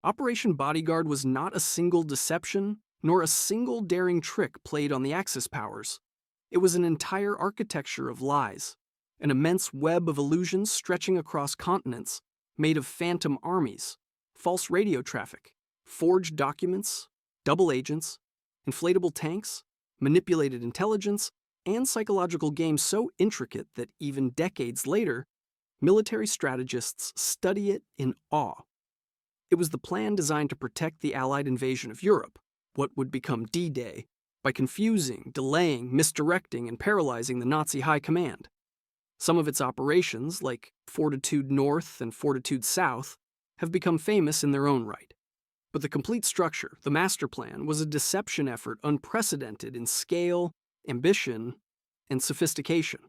Operation Bodyguard was not a single deception, nor a single daring trick played on the Axis powers. It was an entire architecture of lies, an immense web of illusions stretching across continents, made of phantom armies, false radio traffic, forged documents, double agents, inflatable tanks, manipulated intelligence, and psychological games so intricate that even decades later, military strategists study it in awe. It was the plan designed to protect the Allied invasion of Europe, what would become D-Day, by confusing, delaying, misdirecting, and paralyzing the Nazi high command. Some of its operations, like Fortitude North and Fortitude South, have become famous in their own right. But the complete structure, the master plan, was a deception effort unprecedented in scale, ambition, and sophistication.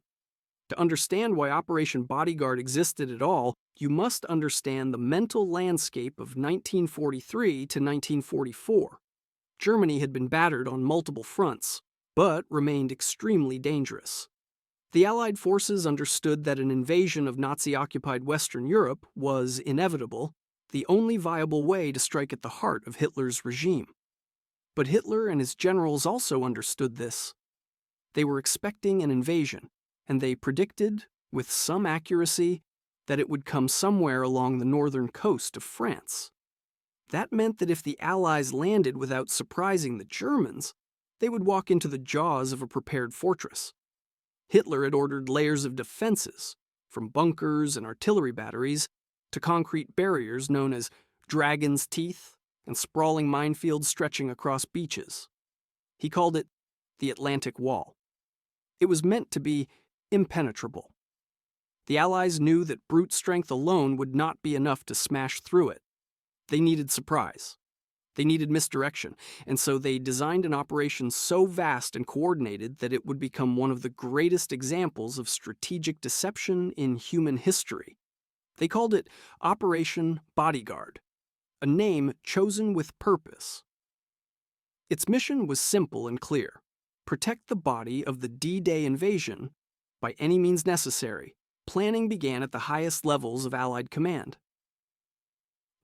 To understand why Operation Bodyguard existed at all, you must understand the mental landscape of 1943 to 1944. Germany had been battered on multiple fronts, but remained extremely dangerous. The Allied forces understood that an invasion of Nazi-occupied Western Europe was inevitable, the only viable way to strike at the heart of Hitler's regime. But Hitler and his generals also understood this. They were expecting an invasion, and they predicted, with some accuracy, that it would come somewhere along the northern coast of France. That meant that if the Allies landed without surprising the Germans, they would walk into the jaws of a prepared fortress. Hitler had ordered layers of defenses, from bunkers and artillery batteries to concrete barriers known as dragon's teeth and sprawling minefields stretching across beaches. He called it the Atlantic Wall. It was meant to be impenetrable. The Allies knew that brute strength alone would not be enough to smash through it. They needed surprise. They needed misdirection, and so they designed an operation so vast and coordinated that it would become one of the greatest examples of strategic deception in human history. They called it Operation Bodyguard, a name chosen with purpose. Its mission was simple and clear: protect the body of the D-Day invasion by any means necessary. Planning began at the highest levels of Allied command.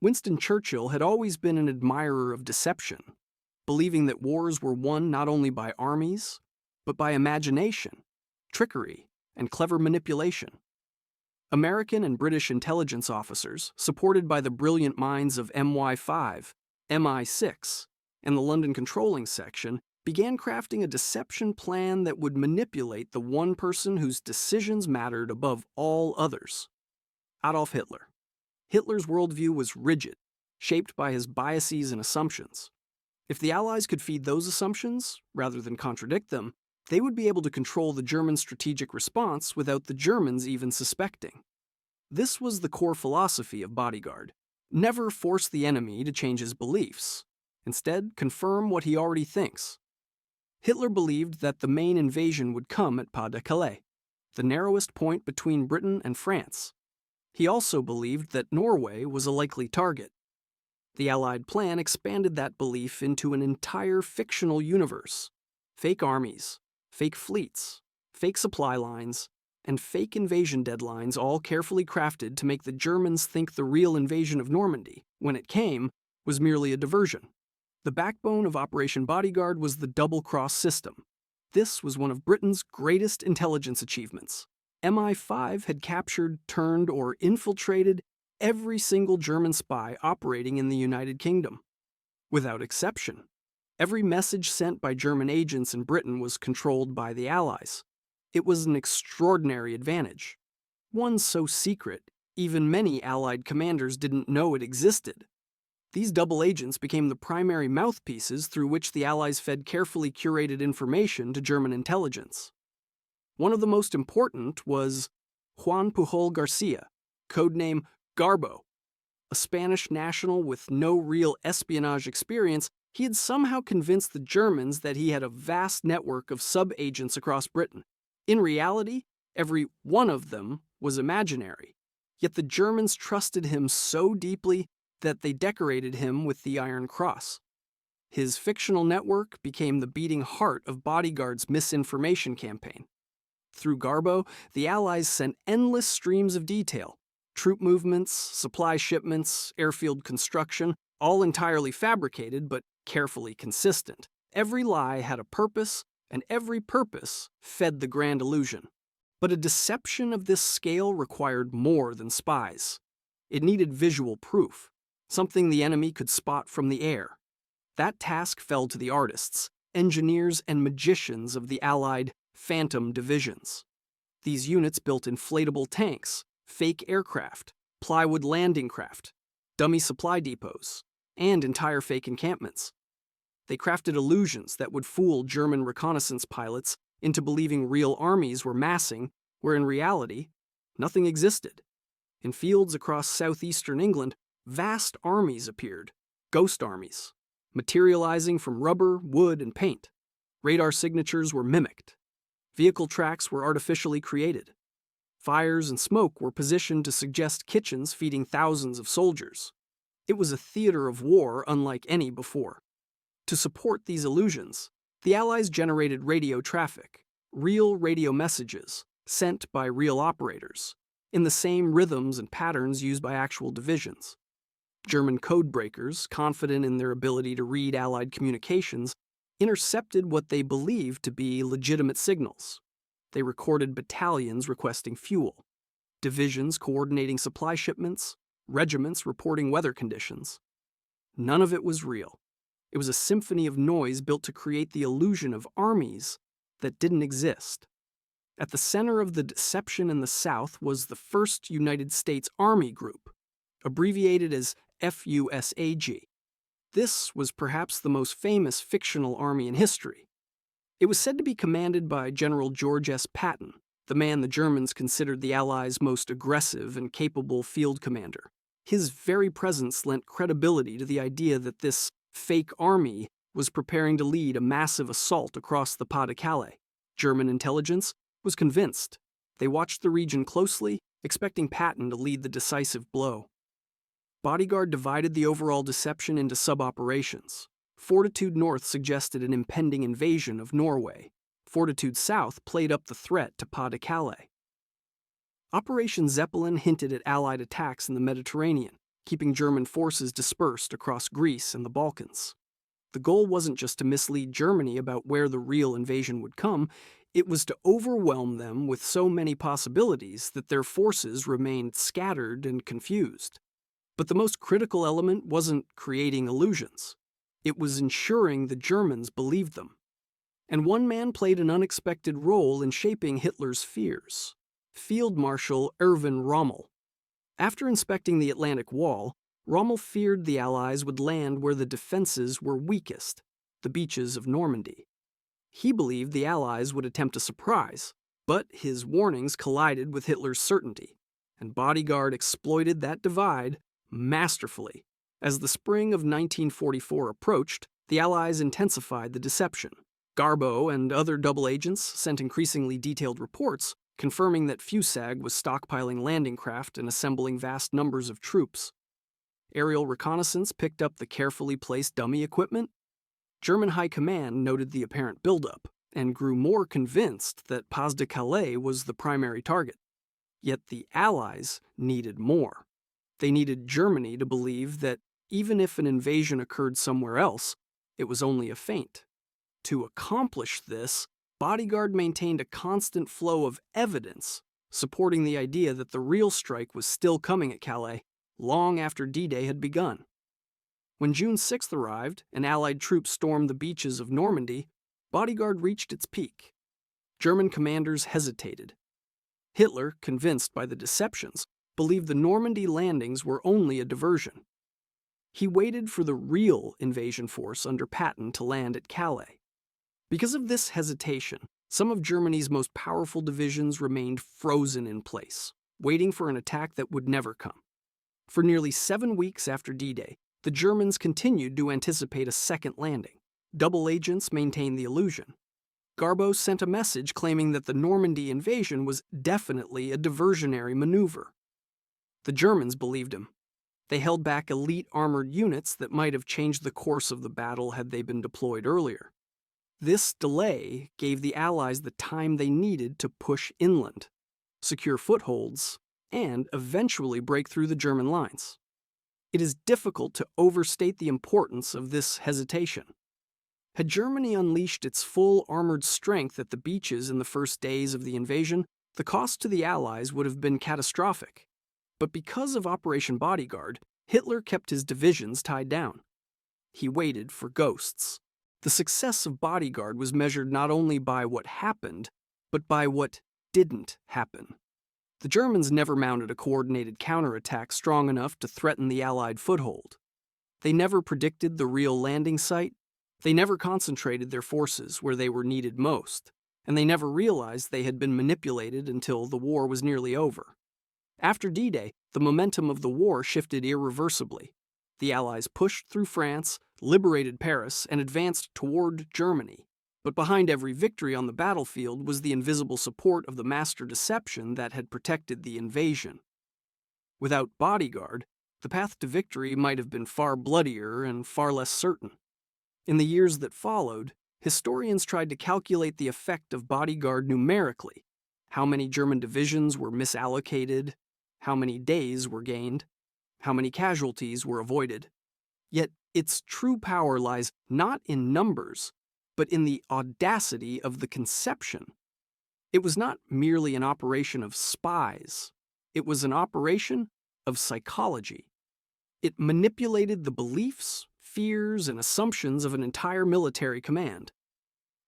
Winston Churchill had always been an admirer of deception, believing that wars were won not only by armies, but by imagination, trickery, and clever manipulation. American and British intelligence officers, supported by the brilliant minds of MI5, MI6, and the London Controlling Section, began crafting a deception plan that would manipulate the one person whose decisions mattered above all others: Adolf Hitler. Hitler's worldview was rigid, shaped by his biases and assumptions. If the Allies could feed those assumptions, rather than contradict them, they would be able to control the German strategic response without the Germans even suspecting. This was the core philosophy of Bodyguard. Never force the enemy to change his beliefs. Instead, confirm what he already thinks. Hitler believed that the main invasion would come at Pas-de-Calais, the narrowest point between Britain and France. He also believed that Norway was a likely target. The Allied plan expanded that belief into an entire fictional universe: fake armies, fake fleets, fake supply lines, and fake invasion deadlines, all carefully crafted to make the Germans think the real invasion of Normandy, when it came, was merely a diversion. The backbone of Operation Bodyguard was the double-cross system. This was one of Britain's greatest intelligence achievements. MI5 had captured, turned, or infiltrated every single German spy operating in the United Kingdom. Without exception, every message sent by German agents in Britain was controlled by the Allies. It was an extraordinary advantage, one so secret even many Allied commanders didn't know it existed. These double agents became the primary mouthpieces through which the Allies fed carefully curated information to German intelligence. One of the most important was Juan Pujol Garcia, codename GARBO. A Spanish national with no real espionage experience, he had somehow convinced the Germans that he had a vast network of sub-agents across Britain. In reality, every one of them was imaginary, yet the Germans trusted him so deeply that they decorated him with the Iron Cross. His fictional network became the beating heart of Bodyguard's misinformation campaign. Through GARBO, the Allies sent endless streams of detail: troop movements, supply shipments, airfield construction, all entirely fabricated but carefully consistent. Every lie had a purpose, and every purpose fed the grand illusion. But a deception of this scale required more than spies. It needed visual proof, something the enemy could spot from the air. That task fell to the artists, engineers, and magicians of the Allied Phantom divisions. These units built inflatable tanks, fake aircraft, plywood landing craft, dummy supply depots, and entire fake encampments. They crafted illusions that would fool German reconnaissance pilots into believing real armies were massing, where in reality, nothing existed. In fields across southeastern England, vast armies appeared, ghost armies, materializing from rubber, wood, and paint. Radar signatures were mimicked. Vehicle tracks were artificially created. Fires and smoke were positioned to suggest kitchens feeding thousands of soldiers. It was a theater of war unlike any before. To support these illusions, the Allies generated radio traffic, real radio messages, sent by real operators, in the same rhythms and patterns used by actual divisions. German code breakers, confident in their ability to read Allied communications, intercepted what they believed to be legitimate signals. They recorded battalions requesting fuel, divisions coordinating supply shipments, regiments reporting weather conditions. None of it was real. It was a symphony of noise built to create the illusion of armies that didn't exist. At the center of the deception in the South was the First United States Army Group, abbreviated as FUSAG. This was perhaps the most famous fictional army in history. It was said to be commanded by General George S. Patton, the man the Germans considered the Allies' most aggressive and capable field commander. His very presence lent credibility to the idea that this fake army was preparing to lead a massive assault across the Pas-de-Calais. German intelligence was convinced. They watched the region closely, expecting Patton to lead the decisive blow. Bodyguard divided the overall deception into sub-operations. Fortitude North suggested an impending invasion of Norway. Fortitude South played up the threat to Pas-de-Calais. Operation Zeppelin hinted at Allied attacks in the Mediterranean, keeping German forces dispersed across Greece and the Balkans. The goal wasn't just to mislead Germany about where the real invasion would come, it was to overwhelm them with so many possibilities that their forces remained scattered and confused. But the most critical element wasn't creating illusions. It was ensuring the Germans believed them. And one man played an unexpected role in shaping Hitler's fears: Field Marshal Erwin Rommel. After inspecting the Atlantic Wall, Rommel feared the Allies would land where the defenses were weakest, the beaches of Normandy. He believed the Allies would attempt a surprise, but his warnings collided with Hitler's certainty, and Bodyguard exploited that divide masterfully. As the spring of 1944 approached, the Allies intensified the deception. GARBO and other double agents sent increasingly detailed reports confirming that FUSAG was stockpiling landing craft and assembling vast numbers of troops. Aerial reconnaissance picked up the carefully placed dummy equipment. German high command noted the apparent buildup and grew more convinced that Pas-de-Calais was the primary target. Yet the Allies needed more. They needed Germany to believe that even if an invasion occurred somewhere else, it was only a feint. To accomplish this, Bodyguard maintained a constant flow of evidence supporting the idea that the real strike was still coming at Calais long after D-Day had begun. When June 6th arrived and Allied troops stormed the beaches of Normandy, Bodyguard reached its peak. German commanders hesitated. Hitler, convinced by the deceptions, believed the Normandy landings were only a diversion. He waited for the real invasion force under Patton to land at Calais. Because of this hesitation, some of Germany's most powerful divisions remained frozen in place, waiting for an attack that would never come. For nearly 7 weeks after D-Day, the Germans continued to anticipate a second landing. Double agents maintained the illusion. GARBO sent a message claiming that the Normandy invasion was definitely a diversionary maneuver. The Germans believed him. They held back elite armored units that might have changed the course of the battle had they been deployed earlier. This delay gave the Allies the time they needed to push inland, secure footholds, and eventually break through the German lines. It is difficult to overstate the importance of this hesitation. Had Germany unleashed its full armored strength at the beaches in the first days of the invasion, the cost to the Allies would have been catastrophic. But because of Operation Bodyguard, Hitler kept his divisions tied down. He waited for ghosts. The success of Bodyguard was measured not only by what happened, but by what didn't happen. The Germans never mounted a coordinated counterattack strong enough to threaten the Allied foothold. They never predicted the real landing site. They never concentrated their forces where they were needed most, and they never realized they had been manipulated until the war was nearly over. After D-Day, the momentum of the war shifted irreversibly. The Allies pushed through France, liberated Paris, and advanced toward Germany. But behind every victory on the battlefield was the invisible support of the master deception that had protected the invasion. Without Bodyguard, the path to victory might have been far bloodier and far less certain. In the years that followed, historians tried to calculate the effect of Bodyguard numerically. How many German divisions were misallocated, how many days were gained, how many casualties were avoided. Yet its true power lies not in numbers, but in the audacity of the conception. It was not merely an operation of spies. It was an operation of psychology. It manipulated the beliefs, fears, and assumptions of an entire military command.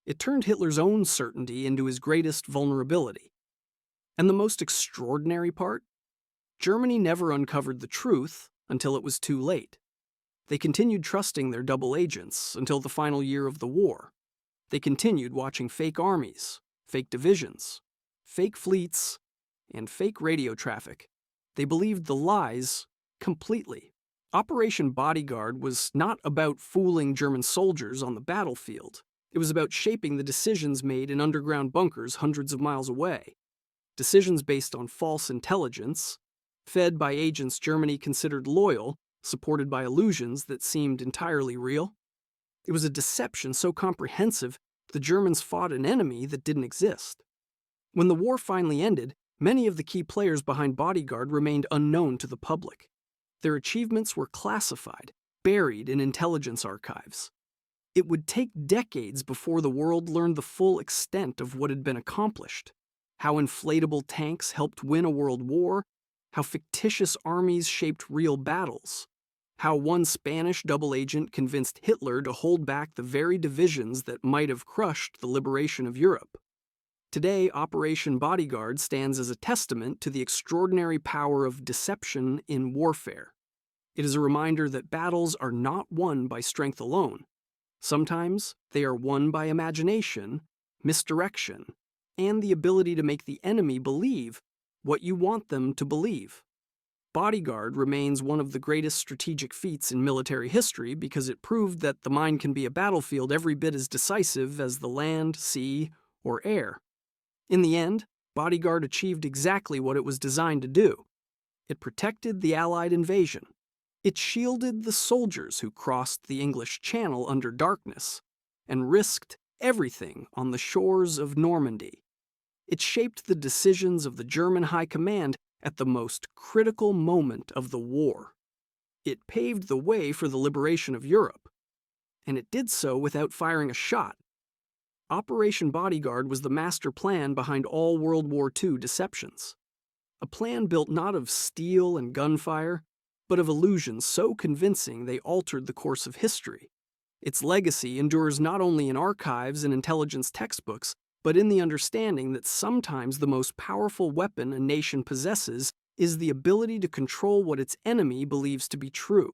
It turned Hitler's own certainty into his greatest vulnerability. And the most extraordinary part? Germany never uncovered the truth until it was too late. They continued trusting their double agents until the final year of the war. They continued watching fake armies, fake divisions, fake fleets, and fake radio traffic. They believed the lies completely. Operation Bodyguard was not about fooling German soldiers on the battlefield. It was about shaping the decisions made in underground bunkers hundreds of miles away. Decisions based on false intelligence, fed by agents Germany considered loyal, supported by illusions that seemed entirely real. It was a deception so comprehensive, the Germans fought an enemy that didn't exist. When the war finally ended, many of the key players behind Bodyguard remained unknown to the public. Their achievements were classified, buried in intelligence archives. It would take decades before the world learned the full extent of what had been accomplished. How inflatable tanks helped win a world war, how fictitious armies shaped real battles, how one Spanish double agent convinced Hitler to hold back the very divisions that might have crushed the liberation of Europe. Today, Operation Bodyguard stands as a testament to the extraordinary power of deception in warfare. It is a reminder that battles are not won by strength alone. Sometimes they are won by imagination, misdirection, and the ability to make the enemy believe what you want them to believe. Bodyguard remains one of the greatest strategic feats in military history because it proved that the mind can be a battlefield every bit as decisive as the land, sea, or air. In the end, Bodyguard achieved exactly what it was designed to do. It protected the Allied invasion. It shielded the soldiers who crossed the English Channel under darkness and risked everything on the shores of Normandy. It shaped the decisions of the German High Command at the most critical moment of the war. It paved the way for the liberation of Europe, and it did so without firing a shot. Operation Bodyguard was the master plan behind all World War II deceptions. A plan built not of steel and gunfire, but of illusions so convincing they altered the course of history. Its legacy endures not only in archives and intelligence textbooks, but in the understanding that sometimes the most powerful weapon a nation possesses is the ability to control what its enemy believes to be true.